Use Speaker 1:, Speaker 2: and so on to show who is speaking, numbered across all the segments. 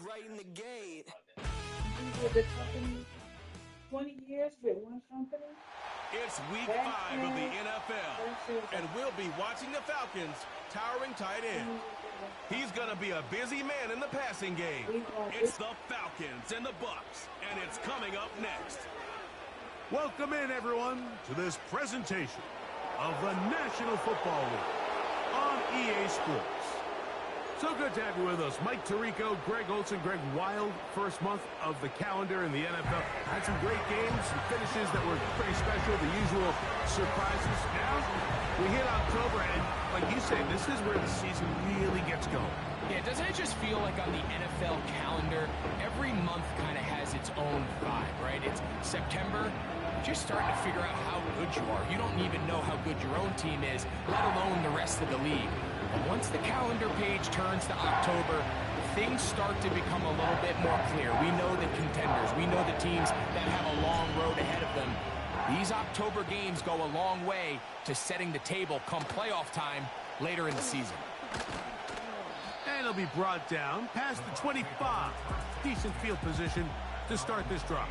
Speaker 1: right in the gate.
Speaker 2: You with the company 20 years with one company.
Speaker 3: It's week 5 of the NFL, and we'll be watching the Falcons' towering tight end. He's going to be a busy man in the passing game. It's the Falcons and the Bucs, and it's coming up next.
Speaker 4: Welcome in, everyone, to this presentation of the National Football League on EA Sports. So good to have you with us. Mike Tirico, Greg Olson, Greg Wild, first month of the calendar in the NFL. Had some great games, some finishes that were pretty special, the usual surprises. Now, we hit October, and like you say, this is where the season really gets going.
Speaker 5: Yeah, doesn't it just feel like on the NFL calendar, every month kind of has its own vibe, right? It's September, you're just starting to figure out how good you are. You don't even know how good your own team is, let alone the rest of the league. And once the calendar page turns to October, things start to become a little bit more clear. We know the contenders. We know the teams that have a long road ahead of them. These October games go a long way to setting the table come playoff time later in the season.
Speaker 4: And it'll be brought down past the 25. Decent field position to start this drive.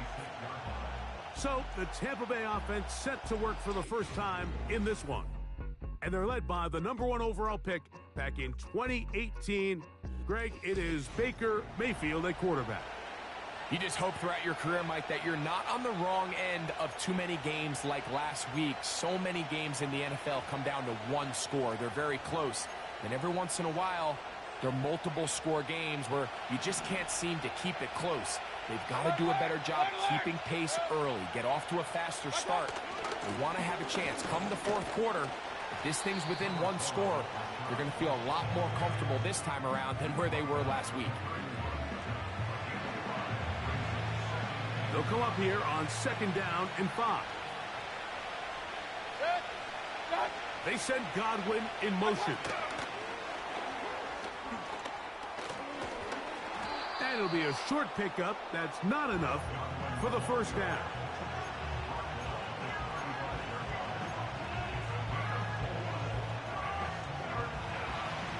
Speaker 4: So the Tampa Bay offense set to work for the first time in this one. And they're led by the #1 overall pick back in 2018. Greg, it is Baker Mayfield at quarterback.
Speaker 5: You just hope throughout your career, Mike, that you're not on the wrong end of too many games like last week. So many games in the NFL come down to one score. They're very close. And every once in a while, there are multiple score games where you just can't seem to keep it close. They've got to do a better job keeping pace early, get off to a faster start. They want to have a chance. Come the fourth quarter, if this thing's within one score, they're going to feel a lot more comfortable this time around than where they were last week.
Speaker 4: They'll come up here on 2nd down and 5. They send Godwin in motion. And it'll be a short pickup. That's not enough for the first down.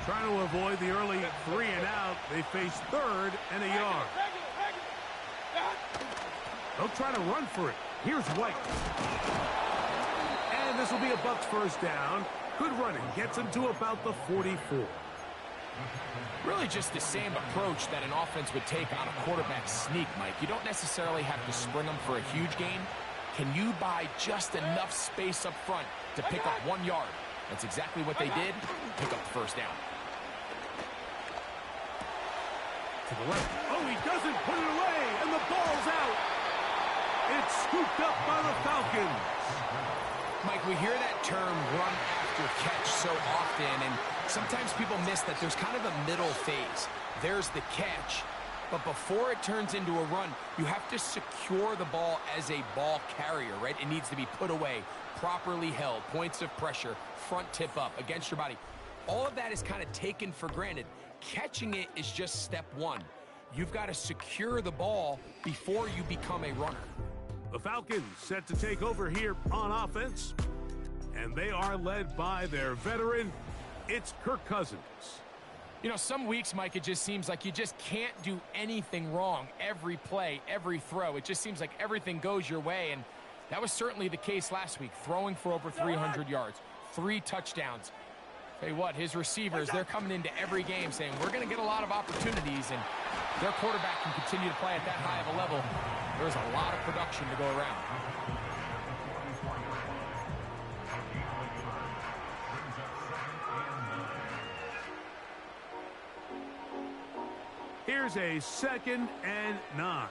Speaker 4: Trying to avoid the early 3 and out. They face 3rd and a yard. They'll try to run for it. Here's White. And this will be a Bucs first down. Good running. Gets them to about the 44.
Speaker 5: Really just the same approach that an offense would take on a quarterback sneak, Mike. You don't necessarily have to spring them for a huge gain. Can you buy just enough space up front to pick up 1 yard? That's exactly what they did. Pick up the first down.
Speaker 4: To the left. Oh, he doesn't put it away, and the ball's out. It's scooped up by the Falcons.
Speaker 5: Mike, we hear that term run after catch so often, and sometimes people miss that there's kind of a middle phase. There's the catch, but before it turns into a run, you have to secure the ball as a ball carrier, right? It needs to be put away, properly held, points of pressure, front tip up against your body. All of that is kind of taken for granted. Catching it is just step one. You've got to secure the ball before you become a runner.
Speaker 4: The Falcons set to take over here on offense, and they are led by their veteran. It's Kirk Cousins.
Speaker 5: You know, some weeks, Mike, it just seems like you just can't do anything wrong. Every play, every throw, it just seems like everything goes your way, and that was certainly the case last week, throwing for over 300 yards, 3 touchdowns. Tell you what, his receivers, they're coming into every game saying, we're going to get a lot of opportunities, and their quarterback can continue to play at that high of a level. There's a lot of production to go around.
Speaker 4: Here's a 2nd and 9.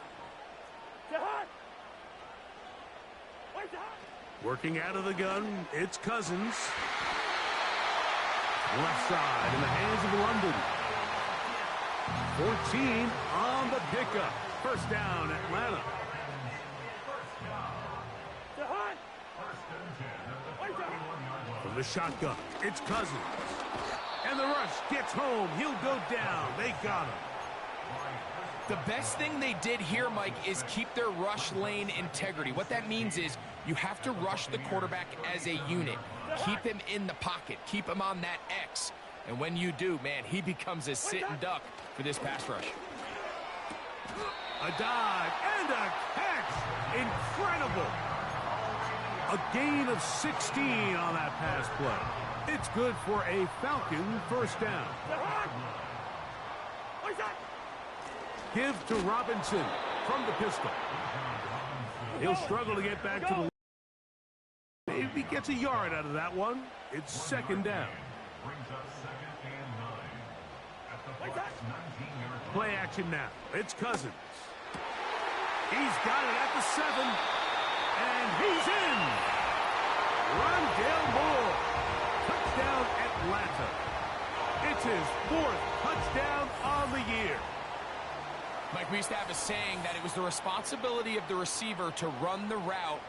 Speaker 4: Working out of the gun, it's Cousins. Left side in the hands of London. 14 on the pickup. First down, Atlanta. From the shotgun, it's Cousins. And the rush gets home. He'll go down. They got him.
Speaker 5: The best thing they did here, Mike, is keep their rush lane integrity. What that means is you have to rush the quarterback as a unit. Keep him in the pocket. Keep him on that X. And when you do, man, he becomes a sitting duck for this pass rush.
Speaker 4: A dive and a catch. Incredible. A gain of 16 on that pass play. It's good for a Falcon first down. Give to Robinson from the pistol. He'll struggle to get back to the... Maybe he gets a yard out of that one. It's second down. Play action now. It's Cousins. He's got it at the 7. And he's in. Rondale Moore. Touchdown Atlanta. It's his 4th touchdown on the year.
Speaker 5: Mike, we used to have a saying that it was the responsibility of the receiver to run the route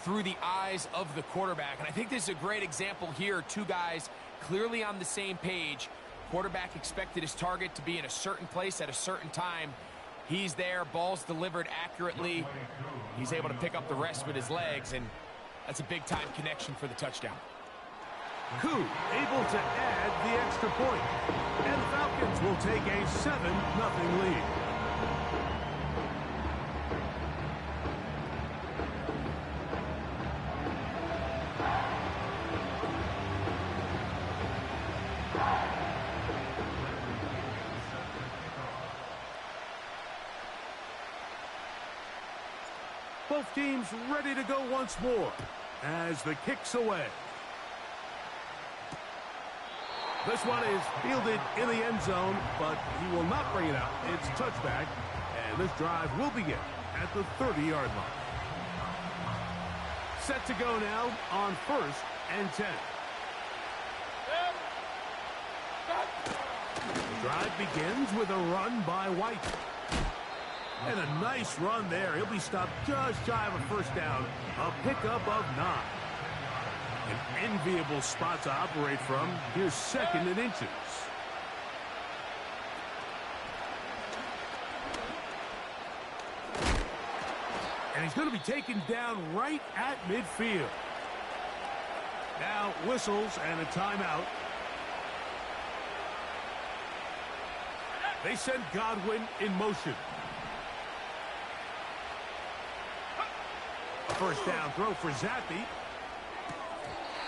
Speaker 5: through the eyes of the quarterback. And I think this is a great example here. Two guys clearly on the same page. Quarterback expected his target to be in a certain place at a certain time. He's there, ball's delivered accurately. He's able to pick up the rest with his legs, and that's a big-time connection for the touchdown.
Speaker 4: Koo able to add the extra point. And the Falcons will take a 7-0 lead. Both teams ready to go once more as the kick's away. This one is fielded in the end zone, but he will not bring it out. It's touchback, and this drive will begin at the 30-yard line. Set to go now on 1st and 10. The drive begins with a run by White. And a nice run there. He'll be stopped just shy of a first down. A pickup of 9. An enviable spot to operate from. Here's 2nd and inches. And he's going to be taken down right at midfield. Now whistles and a timeout. They send Godwin in motion. First down throw for Zappi.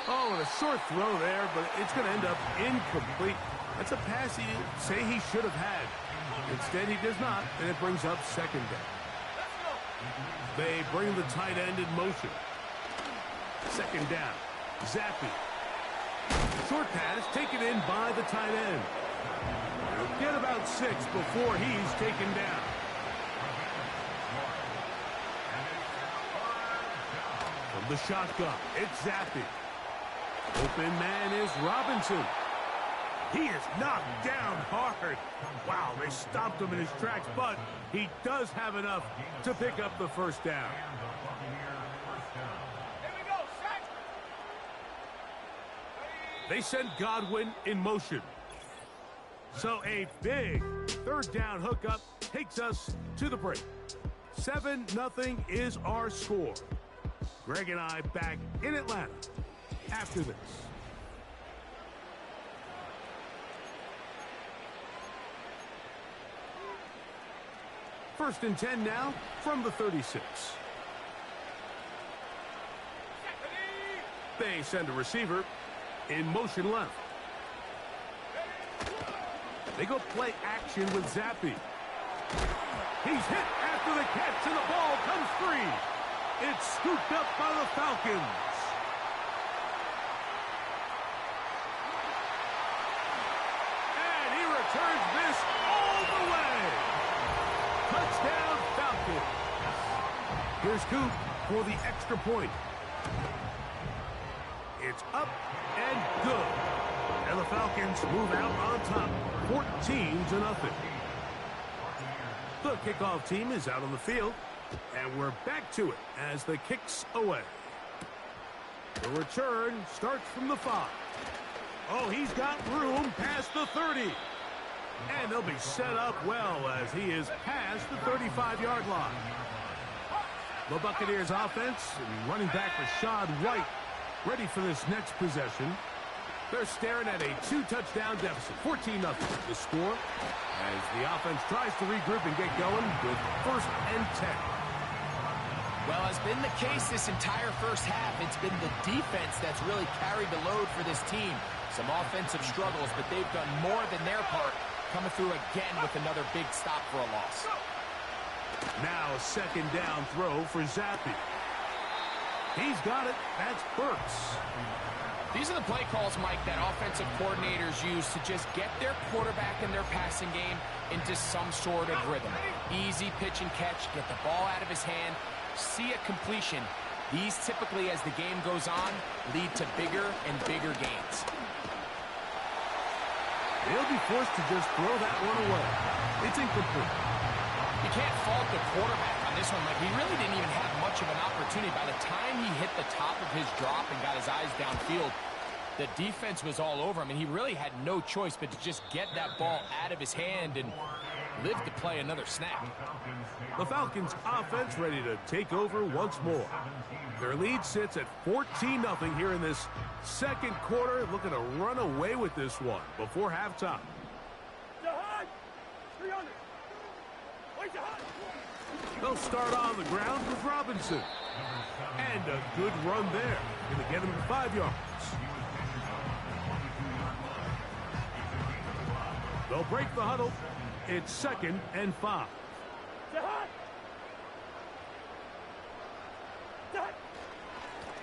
Speaker 4: Oh, and a short throw there, but it's going to end up incomplete. That's a pass he'd say he should have had. Instead, he does not, and it brings up 2nd down. They bring the tight end in motion. 2nd down. Zappi. Short pass taken in by the tight end. He'll get about 6 before he's taken down. The shotgun. It's Zappi. Open man is Robinson. He is knocked down hard. Wow, they stopped him in his tracks, but he does have enough to pick up the first down. They send Godwin in motion. So a big 3rd down hookup takes us to the break. 7-0 is our score. Greg and I back in Atlanta after this. First and 10 now from the 36. They send a receiver in motion left. They go play action with Zappi. He's hit after the catch, and the ball comes free. It's scooped up by the Falcons. And he returns this all the way. Touchdown, Falcons. Here's Coop for the extra point. It's up and good. And the Falcons move out on top, 14-0. The kickoff team is out on the field. And we're back to it as the kick's away. The return starts from the 5. Oh, he's got room past the 30. And they'll be set up well as he is past the 35-yard line. The Buccaneers offense and running back Rashad White ready for this next possession. They're staring at a 2-touchdown deficit, 14-0. The score as the offense tries to regroup and get going with 1st and 10.
Speaker 5: Well, as been the case this entire first half, it's been the defense that's really carried the load for this team. Some offensive struggles, but they've done more than their part, coming through again with another big stop for a loss.
Speaker 4: Now a 2nd down throw for Zappi. He's got it. That's Burks.
Speaker 5: These are the play calls, Mike, that offensive coordinators use to just get their quarterback and their passing game into some sort of rhythm. Easy pitch and catch, get the ball out of his hand, see a completion. These typically, as the game goes on, lead to bigger and bigger gains.
Speaker 4: They'll be forced to just throw that one away. It's incomplete.
Speaker 5: You can't fault the quarterback on this one. Like, he really didn't even have much of an opportunity. By the time he hit the top of his drop and got his eyes downfield, the defense was all over him, and he really had no choice but to just get that ball out of his hand and live to play another snap.
Speaker 4: The Falcons' offense ready to take over once more. Their lead sits at 14-0 here in this 2nd quarter, looking to run away with this one before halftime. They'll start on the ground with Robinson. And a good run there. Going to get him 5 yards. They'll break the huddle. It's 2nd and 5.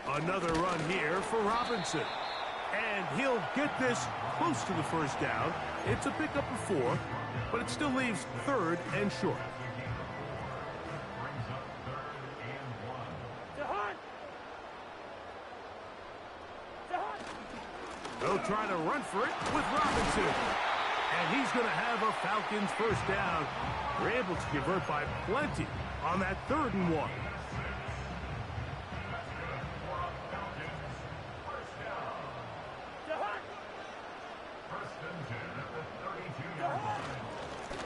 Speaker 4: Another run here for Robinson. And he'll get this close to the 1st down. It's a pickup of 4, but it still leaves 3rd and short. They'll try to run for it with Robinson. And he's going to have a Falcons 1st down. They're able to convert by plenty on that 3rd and 1.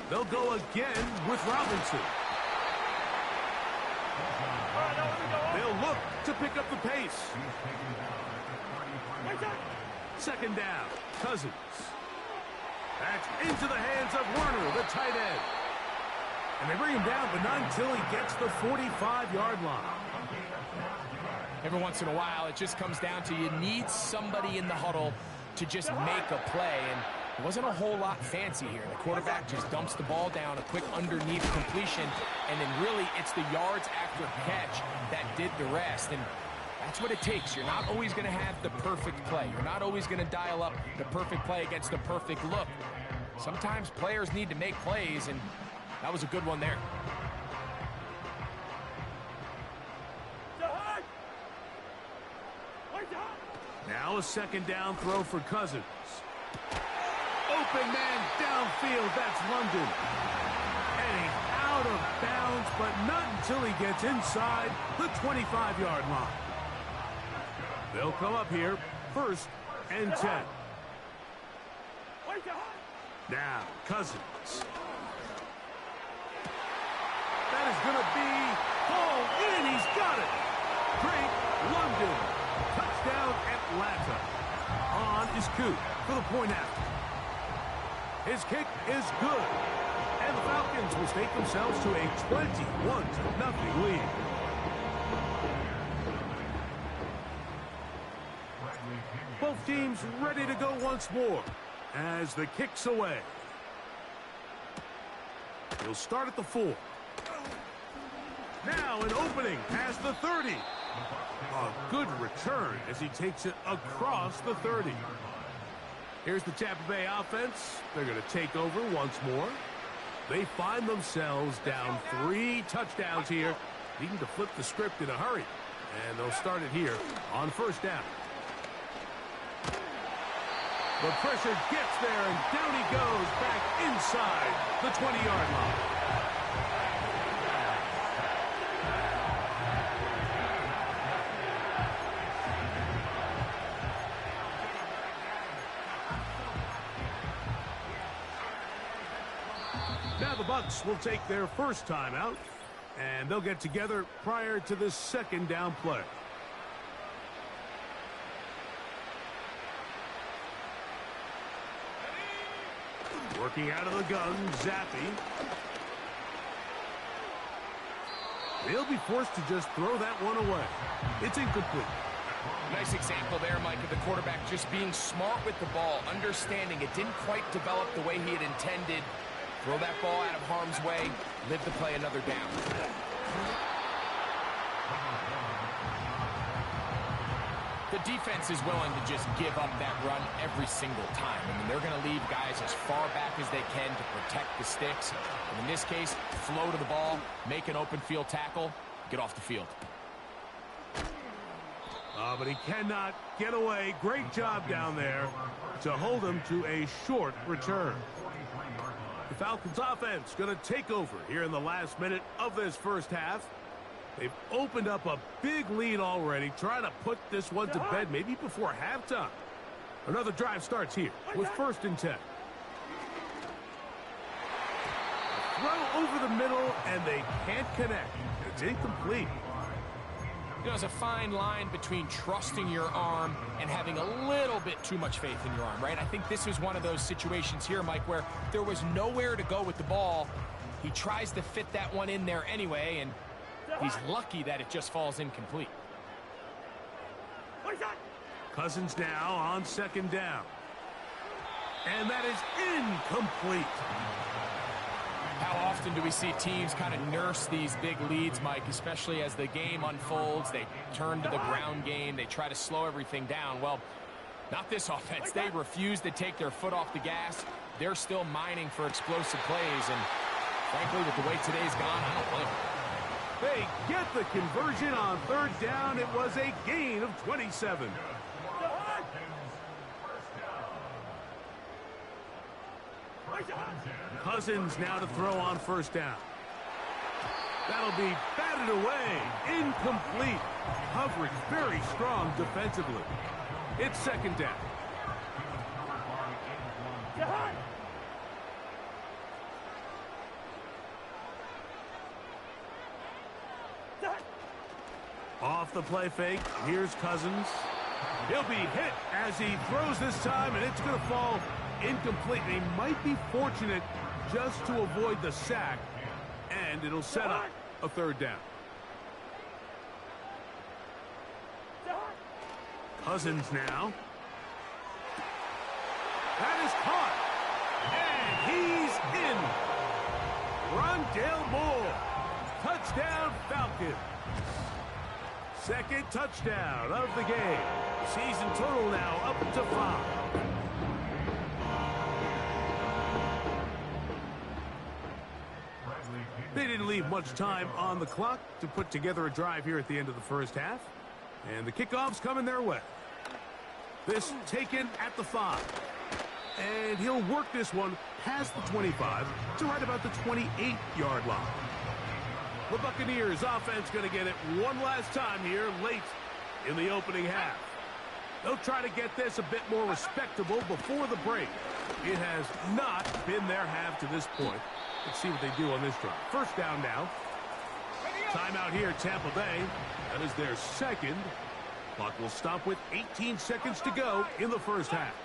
Speaker 4: They'll go again with Robinson. They'll look to pick up the pace. 2nd down, Cousins. That's into the hands of Werner, the tight end. And they bring him down, but not until he gets the 45-yard line.
Speaker 5: Every once in a while, it just comes down to you need somebody in the huddle to just make a play. And it wasn't a whole lot fancy here. The quarterback just dumps the ball down, a quick underneath completion, and then really it's the yards after catch that did the rest. And that's what it takes. You're not always going to have the perfect play. You're not always going to dial up the perfect play against the perfect look. Sometimes players need to make plays, and that was a good one there.
Speaker 4: Now a 2nd down throw for Cousins. Open man downfield, that's London. And he's out of bounds, but not until he gets inside the 25-yard line. They'll come up here, 1st and 10. Now, Cousins. That is going to be hauled in. He's got it. Drake London. Touchdown, Atlanta. On is Coop for the point after. His kick is good. And the Falcons will stake themselves to a 21-0 lead. Both teams ready to go once more as the kick's away. He'll start at the 4. Now an opening past the 30. A good return as he takes it across the 30. Here's the Tampa Bay offense. They're going to take over once more. They find themselves down 3 touchdowns here, needing to flip the script in a hurry. And they'll start it here on 1st down. The pressure gets there, and down he goes back inside the 20-yard line. Now the Bucs will take their 1st timeout, and they'll get together prior to the 2nd down play. Working out of the gun, Zappy. They'll be forced to just throw that one away. It's incomplete.
Speaker 5: Nice example there, Mike, of the quarterback just being smart with the ball, understanding it didn't quite develop the way he had intended. Throw that ball out of harm's way, live to play another down. The defense is willing to just give up that run every single time. I mean, they're going to leave guys as far back as they can to protect the sticks. And in this case, flow to the ball, make an open field tackle, get off the field.
Speaker 4: But he cannot get away. Great job down there to hold him to a short return. The Falcons offense going to take over here in the last minute of this first half. They've opened up a big lead already, trying to put this one to bed maybe before halftime. Another drive starts here with 1st and 10. Throw over the middle, and they can't connect. It's incomplete.
Speaker 5: You know, there's a fine line between trusting your arm and having a little bit too much faith in your arm, right? I think this is one of those situations here, Mike, where there was nowhere to go with the ball. He tries to fit that one in there anyway, and he's lucky that it just falls incomplete.
Speaker 4: Cousins now on 2nd down. And that is incomplete.
Speaker 5: How often do we see teams kind of nurse these big leads, Mike, especially as the game unfolds? They turn to the ground game. They try to slow everything down. Well, not this offense. They refuse to take their foot off the gas. They're still mining for explosive plays. And frankly, with the way today's gone, I don't blame them.
Speaker 4: They get the conversion on 3rd down. It was a gain of 27. Cousins now to throw on 1st down. That'll be batted away. Incomplete. Coverage very strong defensively. It's 2nd down. Off the play fake. Here's Cousins. He'll be hit as he throws this time, and it's going to fall incomplete. He might be fortunate just to avoid the sack, and it'll set up a 3rd down. Cousins now. That is caught, and he's in. Rondale Moore. Touchdown, Falcons. 2nd touchdown of the game. Season total now up to 5. They didn't leave much time on the clock to put together a drive here at the end of the first half. And the kickoff's coming their way. This taken at the 5. And he'll work this one past the 25 to right about the 28-yard line. The Buccaneers offense going to get it one last time here late in the opening half. They'll try to get this a bit more respectable before the break. It has not been their half to this point. Let's see what they do on this drive. 1st down now. Timeout here, Tampa Bay. That is their 2nd. Clock will stop with 18 seconds to go in the first half.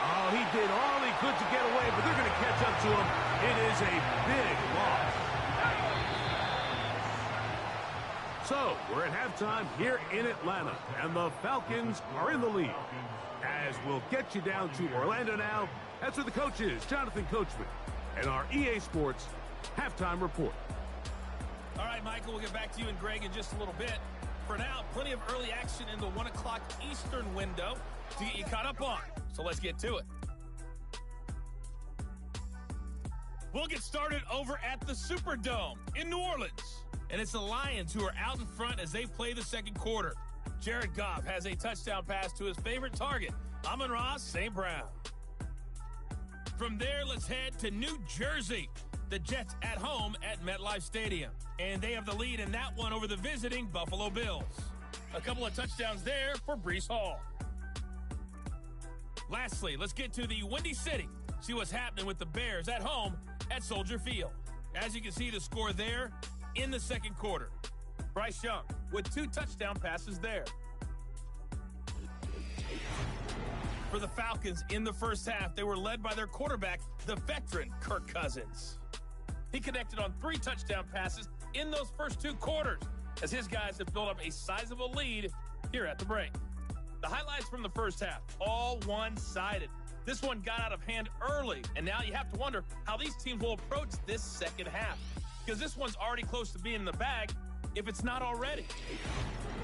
Speaker 4: Oh, he did all he could to get away, but they're going to catch up to him. It is a big loss. So, we're at halftime here in Atlanta, and the Falcons are in the lead. As we'll get you down to Orlando now, that's where the coach is, Jonathan Coachman, and our EA Sports halftime report.
Speaker 1: All right, Michael, we'll get back to you and Greg in just a little bit. For now, plenty of early action in the 1 o'clock Eastern window to get you caught up on. So let's get to it. We'll get started over at the Superdome in New Orleans. And it's the Lions who are out in front as they play the 2nd quarter. Jared Goff has a touchdown pass to his favorite target, Amon-Ra St. Brown. From there, let's head to New Jersey. The Jets at home at MetLife Stadium. And they have the lead in that one over the visiting Buffalo Bills. A couple of touchdowns there for Breece Hall. Lastly, let's get to the Windy City. See what's happening with the Bears at home at Soldier Field. As you can see, the score there in the 2nd quarter. Bryce Young with 2 touchdown passes there. For the Falcons in the first half, they were led by their quarterback, the veteran Kirk Cousins. He connected on 3 touchdown passes in those first 2 quarters, as his guys have built up a sizable lead here at the break. The highlights from the first half, all one-sided. This one got out of hand early, and now you have to wonder how these teams will approach this second half, because this one's already close to being in the bag, if it's not already.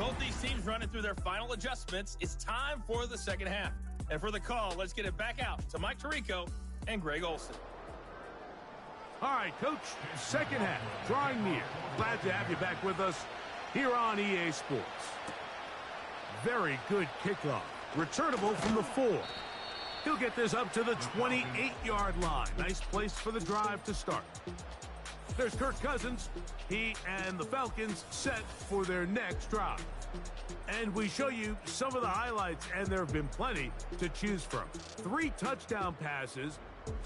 Speaker 1: Both these teams running through their final adjustments. It's time for the second half. And for the call, let's get it back out to Mike Tirico and Greg Olsen.
Speaker 4: All right, Coach, second half, drawing near. Glad to have you back with us here on EA Sports. Very good kickoff. Returnable from the 4. He'll get this up to the 28-yard line. Nice place for the drive to start. There's Kirk Cousins. He and the Falcons set for their next drive. And we show you some of the highlights, and there have been plenty to choose from. 3 touchdown passes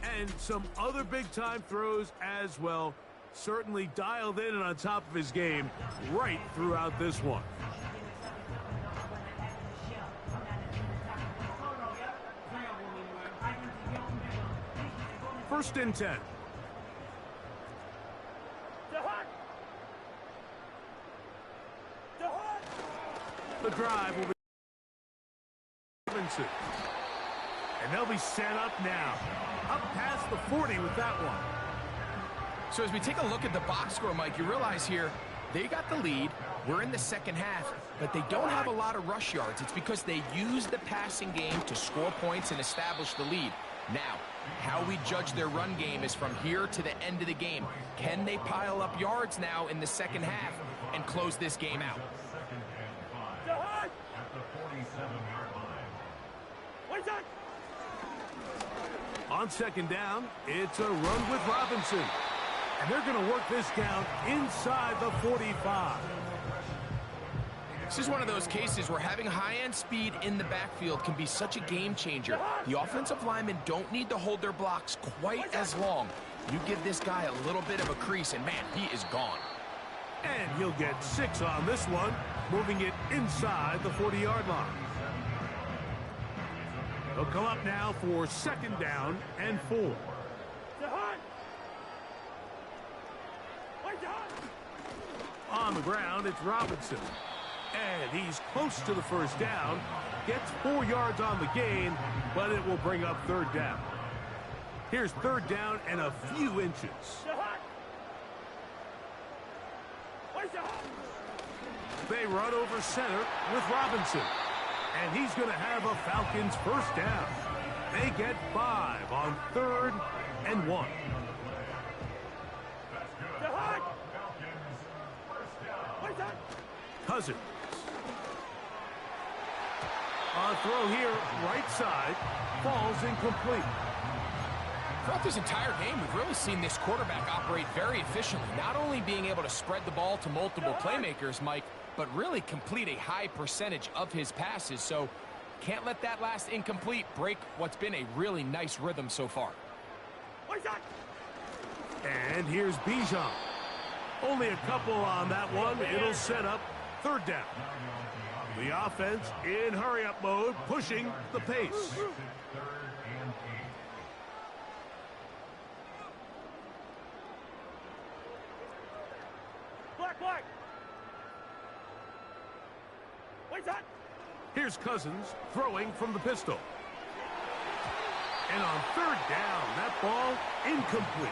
Speaker 4: and some other big-time throws as well. Certainly dialed in and on top of his game right throughout this one. First and 10. The drive will be Robinson. And they'll be set up now. Up past the 40 with that one.
Speaker 5: So as we take a look at the box score, Mike, you realize here they got the lead. We're in the second half, but they don't have a lot of rush yards. It's because they use the passing game to score points and establish the lead. Now, how we judge their run game is from here to the end of the game. Can they pile up yards now in the second half and close this game out?
Speaker 4: On second down, it's a run with Robinson. And they're going to work this down inside the 45.
Speaker 5: This is one of those cases where having high-end speed in the backfield can be such a game changer. The offensive linemen don't need to hold their blocks quite as long. You give this guy a little bit of a crease, and man, he is gone.
Speaker 4: And he'll get 6 on this one, moving it inside the 40-yard line. They'll come up now for second down and 4. On the ground, it's Robinson. And he's close to the first down. Gets 4 yards on the gain, but it will bring up third down. Here's third down and a few inches. They run over center with Robinson. And he's going to have a Falcons first down. They get 5 on third and 1. Cousins. On throw here, right side, falls incomplete.
Speaker 5: Throughout this entire game, we've really seen this quarterback operate very efficiently, not only being able to spread the ball to multiple playmakers, Mike, but really complete a high percentage of his passes. So can't let that last incomplete break what's been a really nice rhythm so far.
Speaker 4: And here's Bijan. Only a couple on that one. It'll set up third down. The offense in hurry-up mode, pushing the pace. Here's Cousins throwing from the pistol. And on third down, that ball incomplete.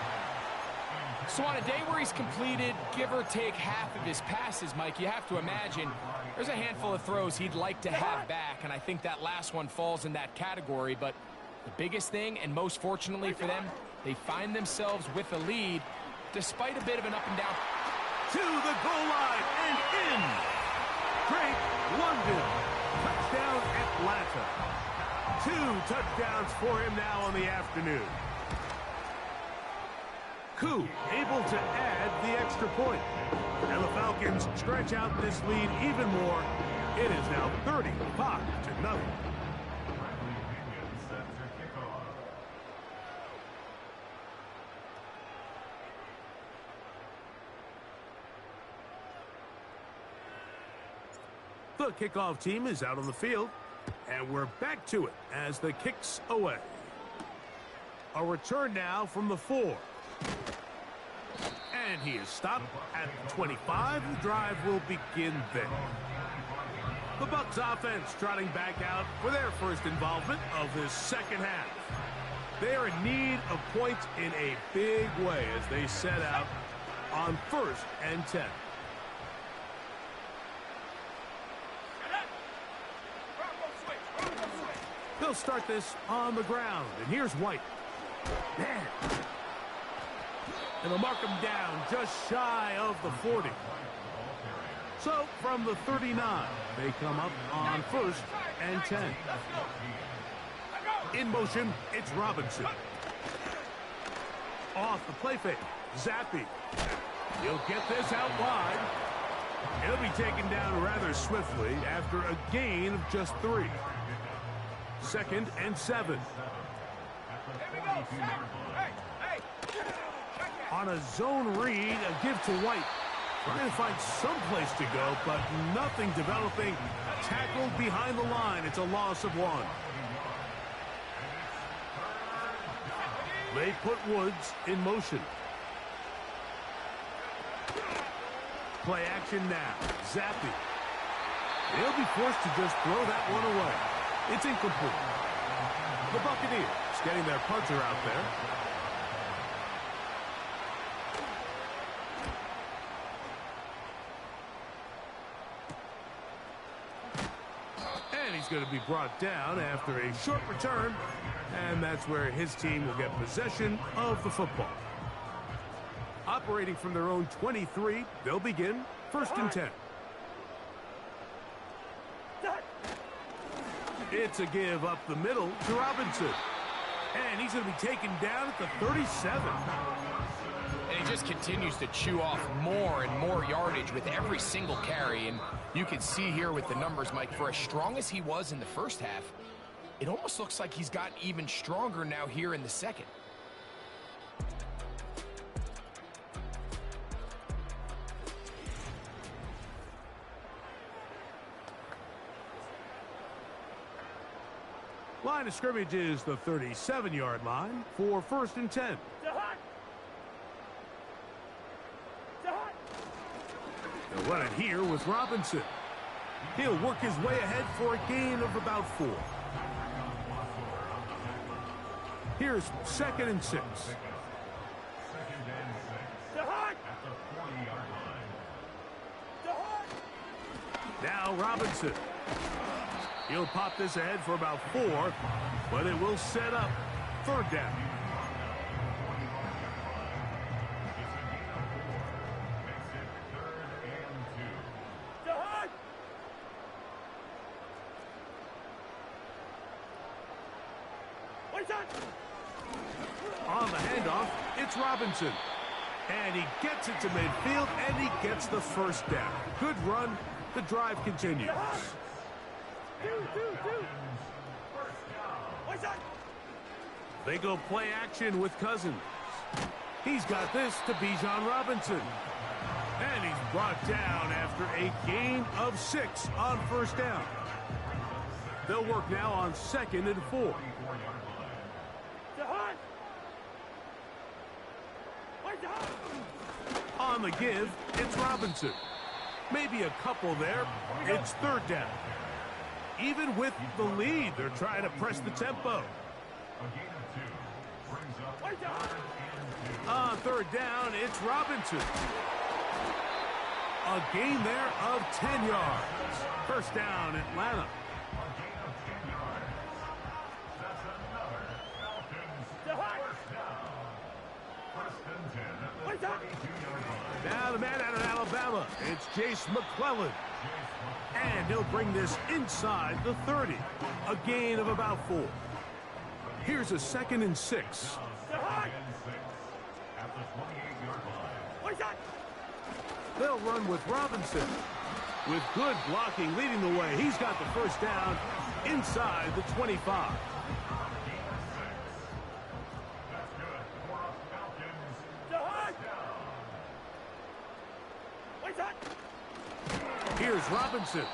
Speaker 5: So on a day where he's completed, give or take half of his passes, Mike, you have to imagine there's a handful of throws he'd like to have back, and I think that last one falls in that category. But the biggest thing, and most fortunately for them, they find themselves with a lead despite a bit of an up and down.
Speaker 4: To the goal line and in. Drake London. Touchdown Atlanta. 2 touchdowns for him now on the afternoon. Koo able to add the extra point. And the Falcons stretch out this lead even more. It is now 35-0. The kickoff team is out on the field. And we're back to it as the kick's away. A return now from the 4. And he is stopped at 25. The drive will begin there. The Bucs offense trotting back out for their first involvement of this second half. They are in need of points in a big way as they set out on 1st and 10. They'll start this on the ground, and here's White. Man. And they'll mark him down just shy of the 40. So, from the 39, they come up on 1st and 10. In motion, it's Robinson. Off the play fake, Zappi. He'll get this out wide. He'll be taken down rather swiftly after a gain of just 3. 2nd and 7. On a zone read, a give to White. Trying to find some place to go, but nothing developing. Tackled behind the line. It's a loss of 1. They put Woods in motion. Play action now. Zappi. They'll be forced to just throw that one away. It's incomplete. The Buccaneers getting their punter out there. And he's going to be brought down after a short return. And that's where his team will get possession of the football. Operating from their own 23, they'll begin 1st and 10. It's a give up the middle to Robinson. And he's going to be taken down at the 37.
Speaker 5: And he just continues to chew off more and more yardage with every single carry. And you can see here with the numbers, Mike, for as strong as he was in the first half, it almost looks like he's gotten even stronger now here in the second.
Speaker 4: Line of scrimmage is the 37-yard line for 1st and 10. They'll run it here with Robinson. He'll work his way ahead for a gain of about 4. Here's 2nd and 6. Now Robinson. He'll pop this ahead for about 4, but it will set up 3rd down. On the handoff, it's Robinson. And he gets it to midfield, and he gets the 1st down. Good run. The drive continues. They go play action with Cousins. He's got this to Bijan Robinson. And he's brought down after a gain of 6 on 1st down. They'll work now on 2nd and 4. On the give, it's Robinson. Maybe a couple there. It's 3rd down. Even with the lead, they're trying to press the tempo. On 3rd down, it's Robinson. A gain there of 10 yards. 1st down, Atlanta. Now the man out of Alabama, it's Jace McClellan. And he'll bring this inside the 30. A gain of about 4. Here's a 2nd and 6. They'll run with Robinson. With good blocking leading the way, he's got the 1st down inside the 25. Here's Robinson.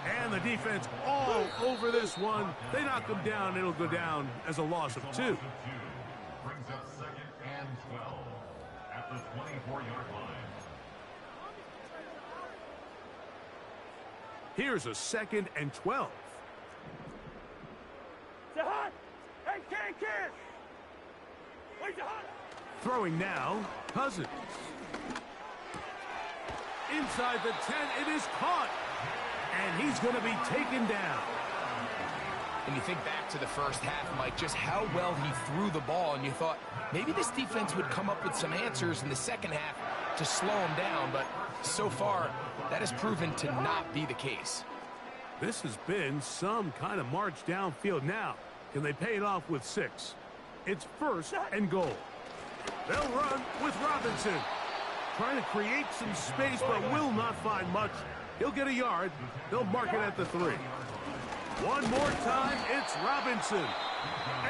Speaker 4: And the defense all over this one. They knock him down. It'll go down as a loss of 2.
Speaker 6: Brings up 2nd and 12 at the 24-yard line.
Speaker 4: Here's a 2nd and 12. Throwing now, Cousins. Inside the 10, it is caught. And he's going to be taken down.
Speaker 5: And you think back to the first half, Mike, just how well he threw the ball, and you thought maybe this defense would come up with some answers in the second half to slow him down, but so far, that has proven to not be the case.
Speaker 4: This has been some kind of march downfield now. Can they pay it off with 6? It's 1st and goal. They'll run with Robinson. Trying to create some space, but will not find much. He'll get a yard. They'll mark it at the 3. One more time, it's Robinson.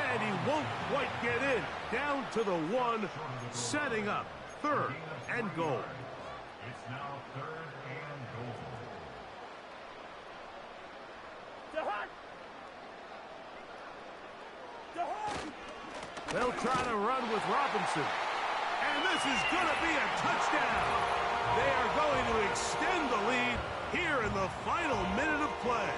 Speaker 4: And he won't quite get in. Down to the 1, setting up 3rd and goal.
Speaker 6: It's now 3rd and goal.
Speaker 4: They'll try to run with Robinson. And this is going to be a touchdown. They are going to extend the lead here in the final minute of play.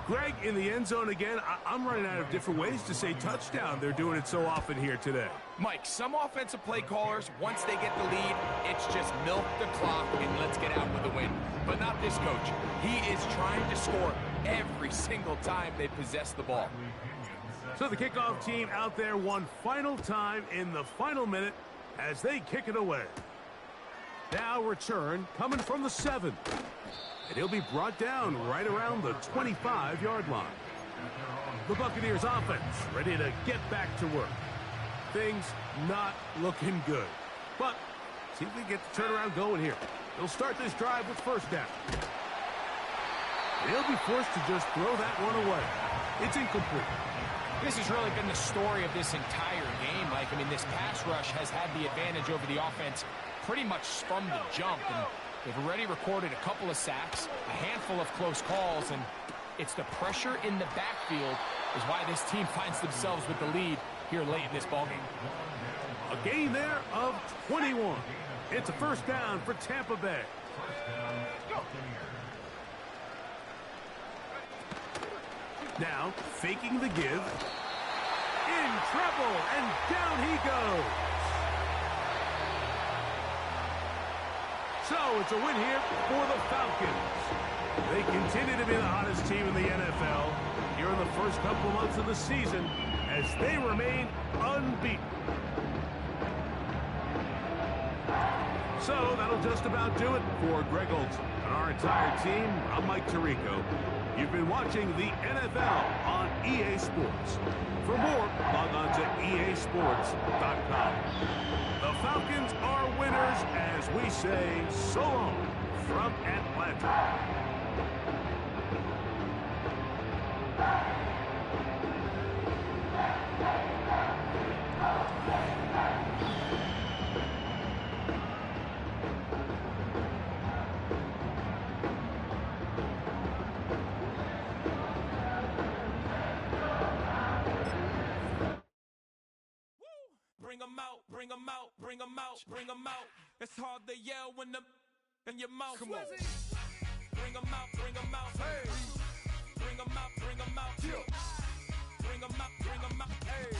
Speaker 4: Greg, in the end zone again, I'm running out of different ways to say touchdown. They're doing it so often here today.
Speaker 5: Mike, some offensive play callers, once they get the lead, it's just milk the clock and let's get out with a win. But not this coach. He is trying to score every single time they possess the ball.
Speaker 4: So the kickoff team out there one final time in the final minute as they kick it away. Now return coming from the 7. And he'll be brought down right around the 25-yard line. The Buccaneers offense ready to get back to work. Things not looking good. But see if they get the turnaround going here. They'll start this drive with 1st down. They'll be forced to just throw that one away. It's incomplete.
Speaker 5: This has really been the story of this entire game, Mike. I mean, this pass rush has had the advantage over the offense pretty much from the jump. And they've already recorded a couple of sacks, a handful of close calls, and it's the pressure in the backfield is why this team finds themselves with the lead here late in this ballgame.
Speaker 4: A gain there of 21. It's a 1st down for Tampa Bay. Now, faking the give. In trouble, and down he goes. So, it's a win here for the Falcons. They continue to be the hottest team in the NFL here in the first couple months of the season as they remain unbeaten. So, that'll just about do it for Greg Olson and our entire team. I'm Mike Tirico. You've been watching the NFL on EA Sports. For more, log on to easports.com. The Falcons are winners as we say so long from Atlanta.
Speaker 7: Bring 'em out, bring 'em out, bring 'em out, bring 'em out. It's hard to yell when the in your mouth. Come on. Bring 'em out, bring 'em out. Hey. Bring 'em out, bring 'em out. Bring 'em out, bring 'em out. Hey.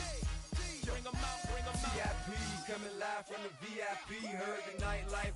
Speaker 7: Bring 'em out, bring 'em out.
Speaker 8: VIP coming live from the VIP. Heard the nightlife.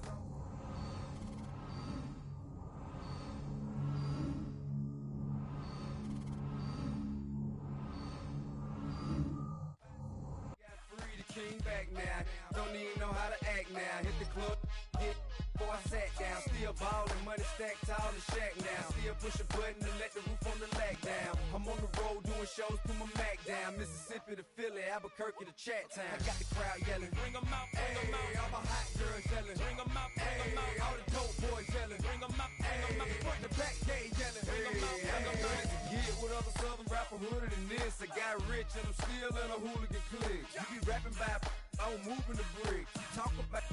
Speaker 8: King back now, don't even know how to act now. Hit the club, get before I sat down. Still ballin', money stacked tall and shack now. Still push a button to let the roof on the lag down. I'm on the road doing shows, put my Mac down. Mississippi to Philly, Albuquerque to Chat Town. I got the crowd yelling, bring 'em out, bring 'em out. All my hot girls yelling, bring 'em out, bring 'em out. All the dope boys yelling, bring 'em out, bring 'em out. Front to back, they yelling, bring 'em out, bring 'em out. Get with other southern rapper hooded than this. I got rich and I'm still in a hooligan clique. You be rapping by I'm moving the brick. You talk about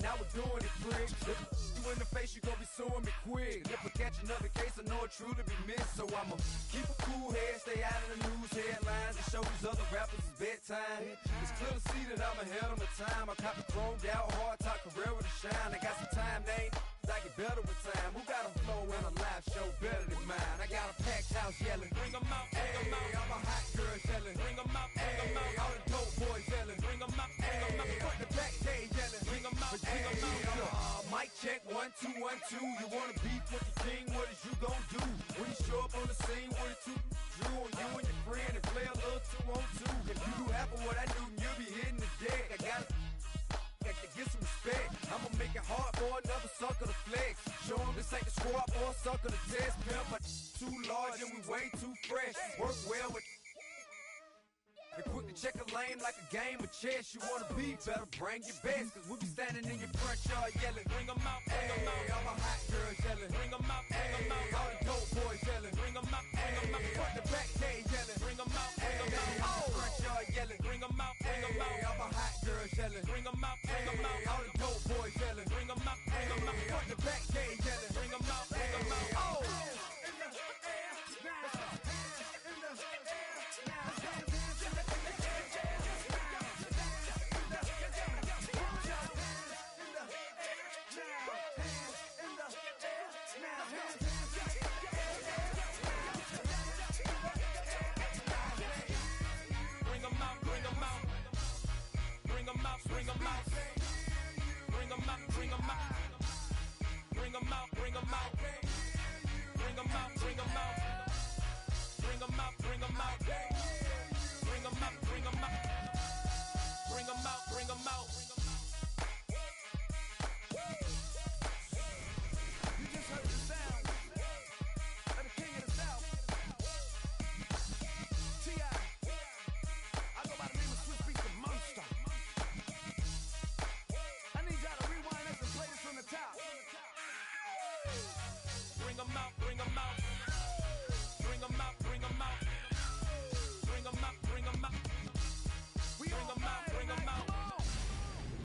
Speaker 8: now we're doing it, prick. If you in the face, you gon' be suing me quick. If I catch another case, I know it truly be missed. So I'ma keep a cool head, stay out of the news headlines, and show these other rappers it's bedtime. It's clear to see that I'm ahead of my time. I copy chromed out, hard top career with a shine. I got some time, they ain't I get better with time. Who got a flow and a live show better than mine? I got a packed house yelling, bring 'em out, bring 'em out. I'm a hot girl yelling, bring 'em out, bring 'em out. All the dope boys yelling, bring 'em out, bring 'em out. Front the back day yelling, bring 'em out, bring 'em out. Mic check 1 2 1 2. You wanna beef with the king? What is you gon' do when you show up on the scene with a two drew on you and your friend and play a little 2 on 2? If you do half of what I do, you'll be hitting the deck. I gotta get some respect. I'ma make it hard for another sucker to flex. Show 'em this ain't the squad for a sucker to test. Pimp, but too large and we way too fresh. Work well with and quick to check a lane like a game of chess. You wanna be better, bring your best. Cause we'll be standing in your front yard yelling, bring 'em out, bring 'em out. All my hot girls yelling, bring 'em out, bring 'em out. All the dope boys yelling, bring 'em out, bring 'em out. Front the back day